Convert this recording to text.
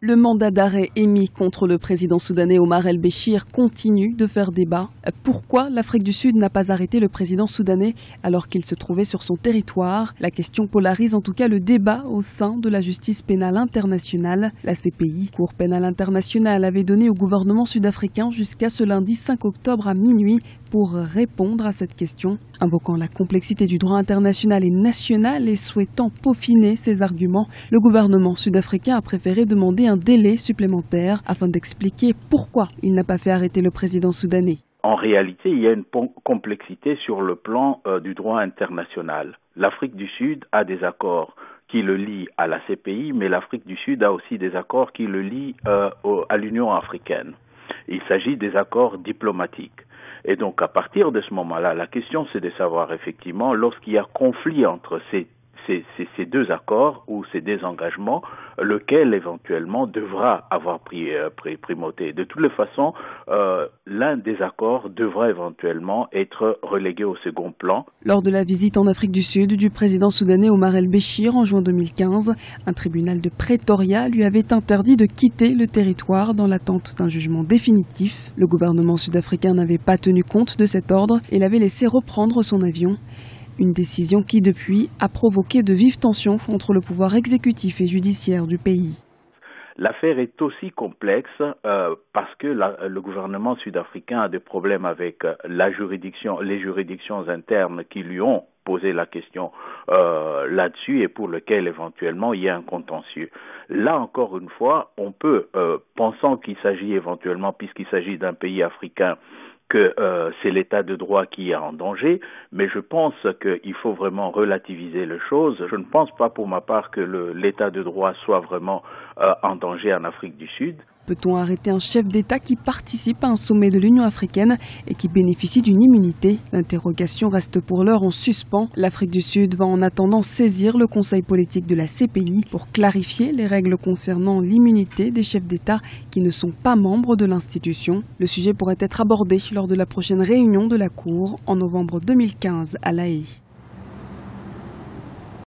Le mandat d'arrêt émis contre le président soudanais Omar el-Béchir continue de faire débat. Pourquoi l'Afrique du Sud n'a pas arrêté le président soudanais alors qu'il se trouvait sur son territoire? La question polarise en tout cas le débat au sein de la justice pénale internationale. La CPI, Cour pénale internationale, avait donné au gouvernement sud-africain jusqu'à ce lundi 5 octobre à minuit pour répondre à cette question. Invoquant la complexité du droit international et national et souhaitant peaufiner ses arguments, le gouvernement sud-africain a préféré demander un délai supplémentaire afin d'expliquer pourquoi il n'a pas fait arrêter le président soudanais. En réalité, il y a une complexité sur le plan du droit international. L'Afrique du Sud a des accords qui le lient à la CPI, mais l'Afrique du Sud a aussi des accords qui le lient à l'Union africaine. Il s'agit des accords diplomatiques. Et donc, à partir de ce moment-là, la question, c'est de savoir effectivement, lorsqu'il y a conflit entre ces deux accords ou ces désengagements, lequel éventuellement devra avoir primauté. De toutes les façons, l'un des accords devra éventuellement être relégué au second plan. Lors de la visite en Afrique du Sud du président soudanais Omar el-Béchir en juin 2015, un tribunal de Pretoria lui avait interdit de quitter le territoire dans l'attente d'un jugement définitif. Le gouvernement sud-africain n'avait pas tenu compte de cet ordre et l'avait laissé reprendre son avion. Une décision qui, depuis, a provoqué de vives tensions entre le pouvoir exécutif et judiciaire du pays. L'affaire est aussi complexe parce que le gouvernement sud-africain a des problèmes avec les juridictions internes qui lui ont posé la question là-dessus et pour lequel éventuellement il y a un contentieux. Là encore une fois, on peut, pensant qu'il s'agit éventuellement, puisqu'il s'agit d'un pays africain, que c'est l'état de droit qui est en danger, mais je pense qu'il faut vraiment relativiser les choses. Je ne pense pas pour ma part que l'état de droit soit vraiment en danger en Afrique du Sud. Peut-on arrêter un chef d'État qui participe à un sommet de l'Union africaine et qui bénéficie d'une immunité? L'interrogation reste pour l'heure en suspens. L'Afrique du Sud va en attendant saisir le Conseil politique de la CPI pour clarifier les règles concernant l'immunité des chefs d'État qui ne sont pas membres de l'institution. Le sujet pourrait être abordé lors de la prochaine réunion de la Cour en novembre 2015 à La Haye.